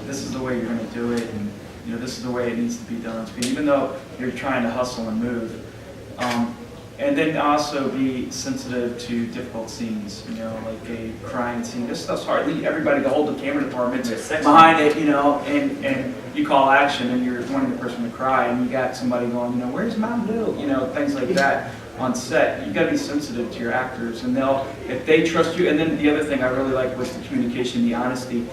like, this is the way you're going to do it, and this is the way it needs to be done. Even though you're trying to hustle and move. And then also be sensitive to difficult scenes, like a crying scene. This stuff's hard. Everybody, the whole camera department's behind it, and you call action and you're wanting the person to cry, and you got somebody going, where's Mountain Dew? Things like that on set. You got to be sensitive to your actors, and if they trust you. And then the other thing I really like was the communication, the honesty.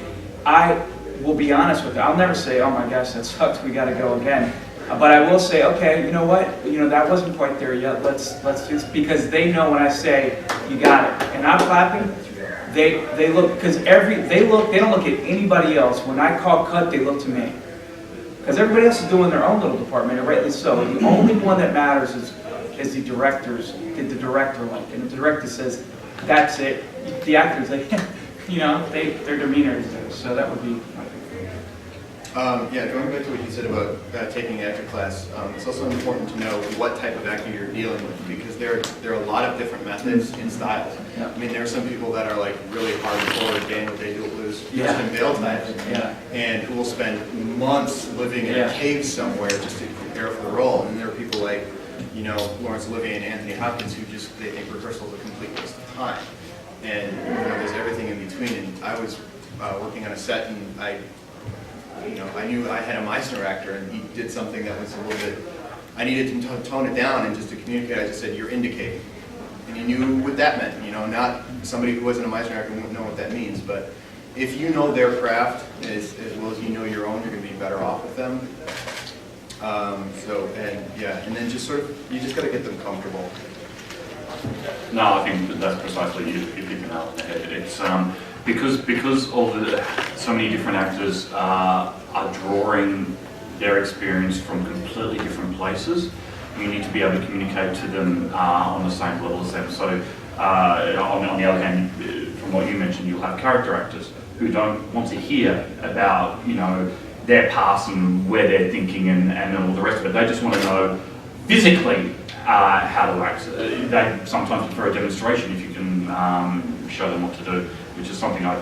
I will be honest with you. I'll never say, oh my gosh, that sucked, we got to go again. But I will say, okay, you know what? That wasn't quite there yet. Let's do this, because they know when I say you got it, and I'm clapping. They look, because they don't look at anybody else. When I call cut, they look to me, because everybody else is doing their own little department, and rightly so. The only one that matters is the directors. Did the director like? And the director says, that's it. The actors, their demeanor is there. So that would be. Yeah, going back to what you said about taking actor class, it's also important to know what type of actor you're dealing with, because there are a lot of different methods and styles. Yeah. I mean, there are some people that are like really hardcore Daniel Day-Lewis, Yeah. Christian Bale types, Yeah. and who will spend months living in a cave somewhere just to prepare for the role. And there are people like, Laurence Olivier and Anthony Hopkins who they think rehearsal is a complete waste of time. And there's everything in between. And I was working on a set, and I knew I had a Meisner actor, and he did something that was a little bit, I needed to tone it down, and just to communicate, I just said, you're indicating. And he knew what that meant, not somebody who wasn't a Meisner actor wouldn't know what that means, but if you know their craft as well as you know your own, you're going to be better off with them. And then just you just got to get them comfortable. No, I think that's precisely, you hit the nail on the head. It's because so many different actors are drawing their experience from completely different places. You need to be able to communicate to them on the same level as them. So on the other hand, from what you mentioned, you'll have character actors who don't want to hear about their past and where they're thinking and all the rest of it. They just want to know physically how to act. They sometimes prefer a demonstration if you can show them what to do, which is something I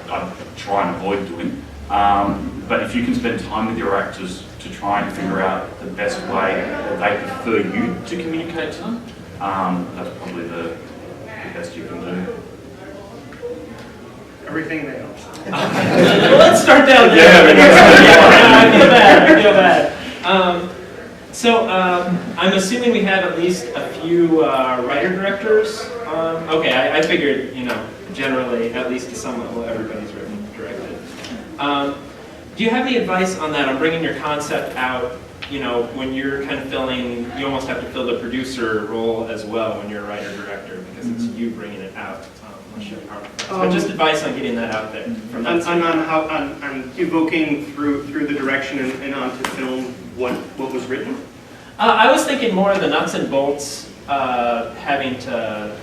try and avoid doing. But if you can spend time with your actors to try and figure out the best way that they prefer you to communicate to them, that's probably the best you can do. Everything they know. Well, let's start down there. I feel bad. So I'm assuming we have at least a few writer-directors. Okay, I figured, generally, at least to some level, everybody's written and directed. Do you have any advice on that, on bringing your concept out, when you're kind of you almost have to fill the producer role as well when you're a writer-director, because it's you bringing it out. But just advice on getting that out there from that side. On evoking through the direction and onto film what was written? I was thinking more of the nuts and bolts, having to...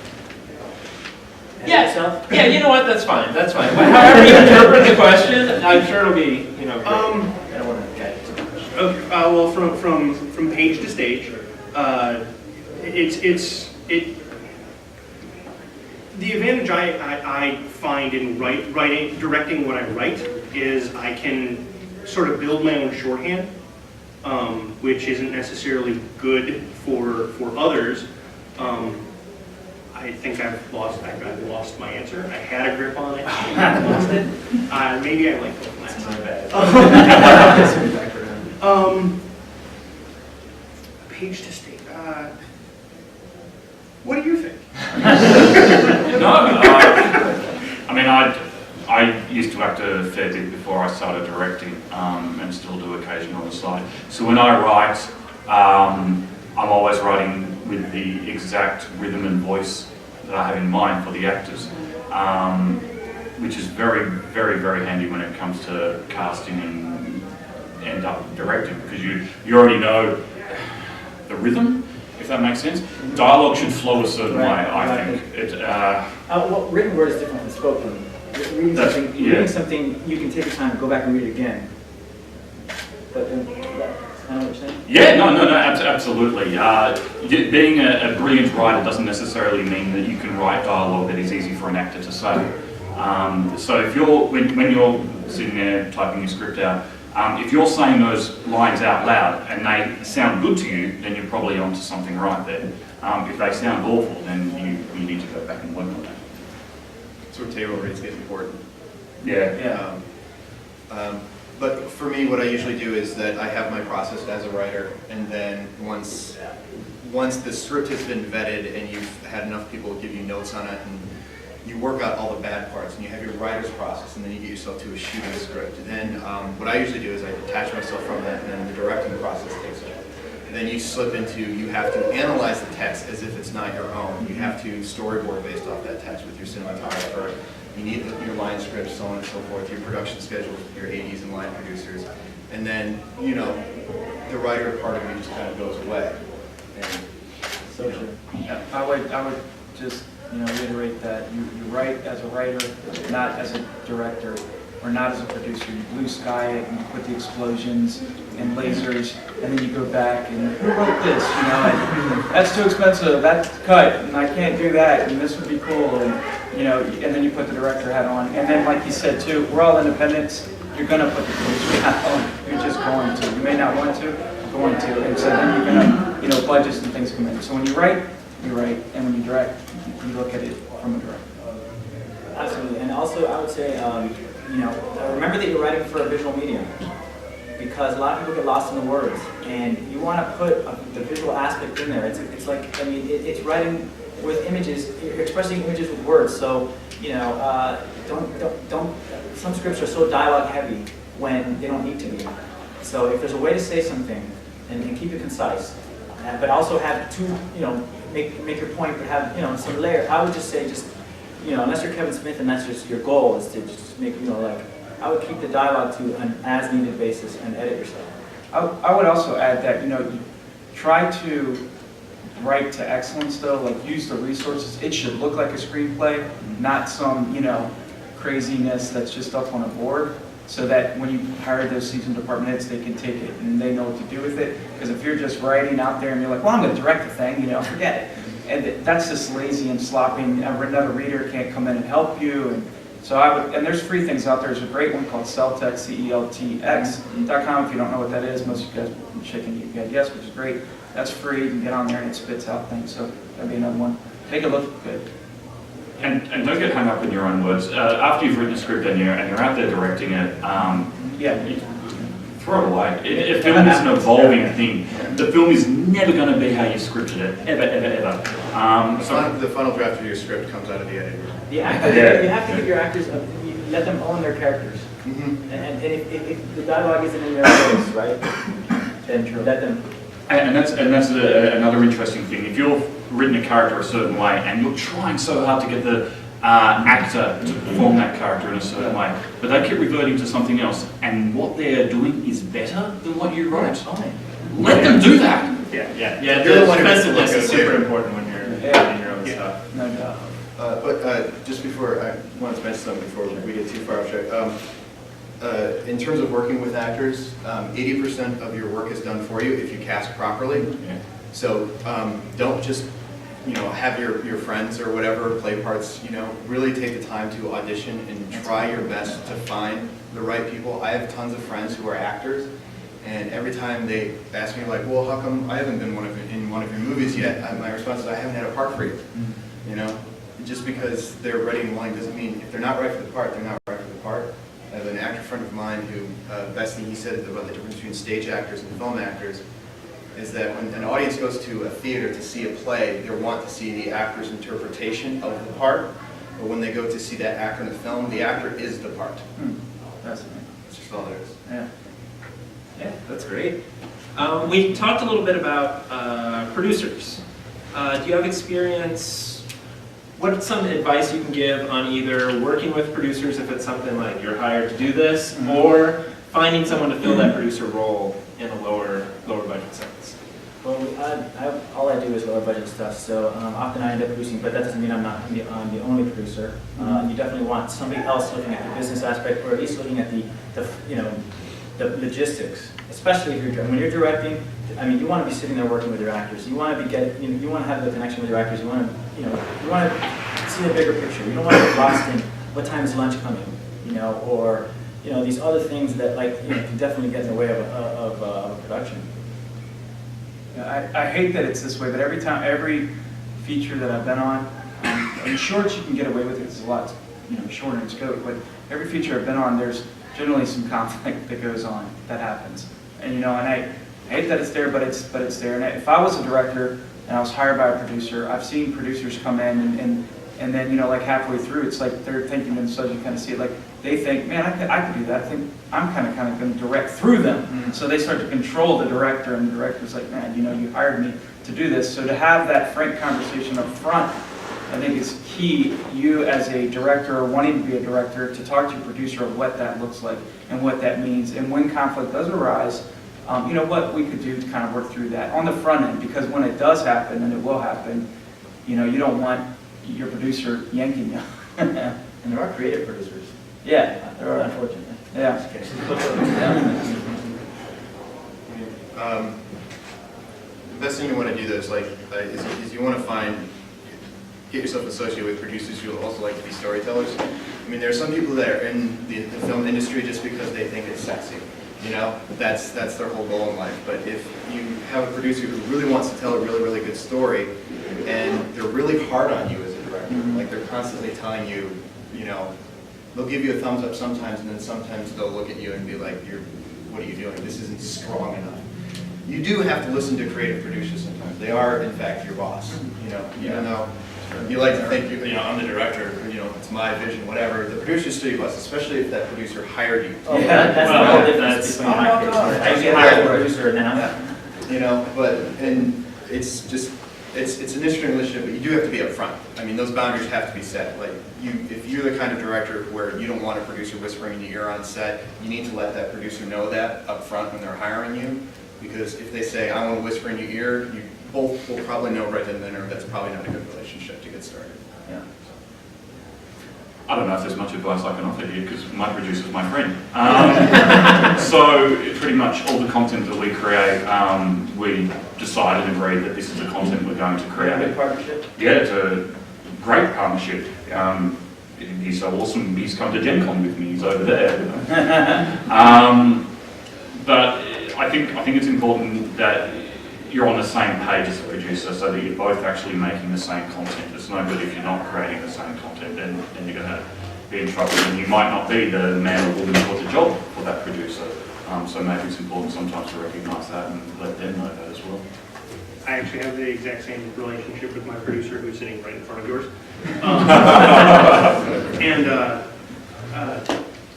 Yeah, you know what, that's fine. However you interpret the question, I'm sure it'll be, great. I don't want to get into the question. Okay, well, from page to stage, the advantage I find in directing what I write is I can sort of build my own shorthand, which isn't necessarily good for others. I think I've lost my answer. I had a grip on it, I lost it. Maybe I like both last. My bad. Page to stage. What do you think? I used to act a fair bit before I started directing, and still do occasionally on the side. So when I write, I'm always writing with the exact rhythm and voice that I have in mind for the actors, which is very, very, very handy when it comes to casting and end up directing, because you already know the rhythm, if that makes sense. Dialogue should flow a certain way, I think. Well, written word is different than spoken. Reading something, you can take your time and go back and read it again. But then, kind of what you're saying? Yeah, no, absolutely. Being a brilliant writer doesn't necessarily mean that you can write dialogue that is easy for an actor to say. So if you're, when you're sitting there typing your script out, if you're saying those lines out loud and they sound good to you, then you're probably onto something right there. If they sound awful, then you need to go back and work on that. That's where table reads get important. Yeah. Yeah. But for me, what I usually do is that I have my process as a writer, and then once the script has been vetted and you've had enough people give you notes on it, and you work out all the bad parts, and you have your writer's process, and then you get yourself to a shooting script. And then what I usually do is I detach myself from that, and then the directing process takes over. And then you slip into, you have to analyze the text as if it's not your own. You have to storyboard based off that text with your cinematographer. You need your line scripts, so on and so forth, your production schedules, your ADs and line producers. And then, you know, the writer part of you just kind of goes away. And, So true. Yeah, I would just, reiterate that you write as a writer, not as a director, or not as a producer. You blue sky it, and you put the explosions and lasers, and then you go back and, who wrote this, and that's too expensive, that's cut, and I can't do that, and this would be cool, and, and then you put the director hat on. And then, like you said too, we're all independents. You're gonna put the producer hat on. You're just going to. You may not want to, you're going to. And so then you're gonna, budgets and things come in. So when you write, and when you direct, you look at it from a director. Absolutely, and also I would say, remember that you're writing for a visual medium, because a lot of people get lost in the words, and you want to put the visual aspect in there. It's like, it's writing with images, you're expressing images with words. So, don't. Some scripts are so dialogue heavy when they don't need to be. So if there's a way to say something and keep it concise, but also have two, make your point, but have some layer. I would just say, unless you're Kevin Smith and that's just your goal is to just make, I would keep the dialogue to an as-needed basis and edit yourself. I would also add that, you try to write to excellence though, like use the resources. It should look like a screenplay, not some, craziness that's just up on a board, so that when you hire those seasoned department heads, they can take it and they know what to do with it. Because if you're just writing out there and you're like, well, I'm going to direct the thing, forget it. And that's just lazy and sloppy, and another reader can't come in and help you. And so and there's free things out there. There's a great one called Celtx, CELTX.com. If you don't know what that is, most of you guys are shaking your head yes, which is great. That's free. You can get on there and it spits out things. So that'd be another one. Make it look good. And don't get hung up in your own words. After you've written a script and you're out there directing it, throw it away. A film is an evolving thing. The film is never going to be how you scripted it, ever. The final draft of your script comes out of the editor. The actors, you have to give your actors, let them own their characters. Mm-hmm. And if the dialogue isn't in their voice, right, then let them. And that's another interesting thing. If you've written a character a certain way and you're trying so hard to get the actor to perform that character in a certain way, but they keep reverting to something else, and what they're doing is better than what you wrote, let them do that. Yeah. You're the one who defensiveness has is to look super at it. important when you're writing your own stuff. No doubt. But just before, I wanted to mention something before we get too far off track. In terms of working with actors, 80% of your work is done for you if you cast properly. Yeah. So don't just have your friends or whatever play parts. Really take the time to audition and try your best to find the right people. I have tons of friends who are actors, and every time they ask me like, well, how come I haven't been in one of your movies yet? My response is, I haven't had a part for you. Just because they're ready and willing doesn't mean if they're not right for the part, they're not right for the part. I have an actor friend of mine who, best thing he said about the difference between stage actors and film actors is that when an audience goes to a theater to see a play, they want to see the actor's interpretation of the part, but when they go to see that actor in the film, the actor is the part. That's That's just all there is. Yeah, that's great. We talked a little bit about producers. Do you have experience? What's some advice you can give on either working with producers if it's something like you're hired to do this, or finding someone to fill that producer role in a lower budget sense? Well, all I do is lower budget stuff, so often I end up producing, but that doesn't mean I'm the only producer. You definitely want somebody else looking at the business aspect, or at least looking at the logistics. Especially if when you're directing, you want to be sitting there working with your actors. You want to you want to have the connection with your actors. You want to see a bigger picture. You don't want to get lost in what time is lunch coming, or, these other things that can definitely get in the way of production. Yeah, I hate that it's this way, but every feature that I've been on, in shorts you can get away with it, it's a lot, shorter in scope, but every feature I've been on, there's generally some conflict that goes on, that happens. And I hate that it's there, but it's there. And if I was a director and I was hired by a producer, I've seen producers come in and then, halfway through, it's like they're thinking themselves, you kind of see it, like, they think, man, I could do that. I think I'm kind of going to direct through them. Mm-hmm. So they start to control the director, and the director's like, man, you hired me to do this. So to have that frank conversation up front, I think is key. You as a director or wanting to be a director, to talk to your producer of what that looks like and what that means. And when conflict does arise, what we could do to kind of work through that on the front end, because when it does happen, and it will happen, you don't want your producer yanking you. And there are creative producers. Yeah, There are, unfortunately. yeah. The best thing you want to do though is you want to get yourself associated with producers who also like to be storytellers. I mean, there are some people that are in the film industry just because they think it's sexy. That's their whole goal in life. But if you have a producer who really wants to tell a really, really good story, and they're really hard on you as a director, like they're constantly telling you, they'll give you a thumbs up sometimes, and then sometimes they'll look at you and be like, what are you doing? This isn't strong enough. You do have to listen to creative producers sometimes. They are, in fact, your boss. Even though you like to think, I'm the director, it's my vision, whatever. The producer's still your boss, especially if that producer hired you. Oh, that's the whole difference between my case. I get hired a producer now. And it's just, it's an interesting relationship, but you do have to be upfront. I mean, those boundaries have to be set. Like, if you're the kind of director where you don't want a producer whispering in your ear on set, you need to let that producer know that up front when they're hiring you. Because if they say, I want to whisper in your ear, you both will probably know right then and there that's probably not a good relationship to get started. Yeah. I don't know if there's much advice I can offer here because my producer's my friend. So pretty much all the content that we create, we decide and agree that this is the content we're going to create. Good partnership. Yeah, it's a great partnership. He's so awesome. He's come to Gen Con with me. He's over there. But I think it's important that you're on the same page as the producer, so that you're both actually making the same content. It's no good if you're not creating the same content, then you're going to be in trouble, and you might not be the man or woman for the job for that producer. So maybe it's important sometimes to recognise that and let them know that as well. I actually have the exact same relationship with my producer who's sitting right in front of yours.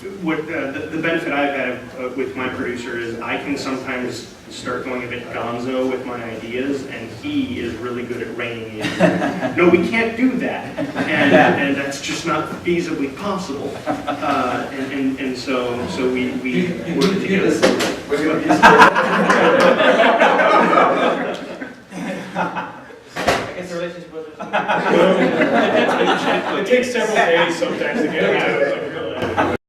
The benefit I've had with my producer is I can sometimes start going a bit gonzo with my ideas, and he is really good at reining me in. No, we can't do that, and that's just not feasibly possible. And so we work together. I guess the relationship was. It takes several days sometimes to get out.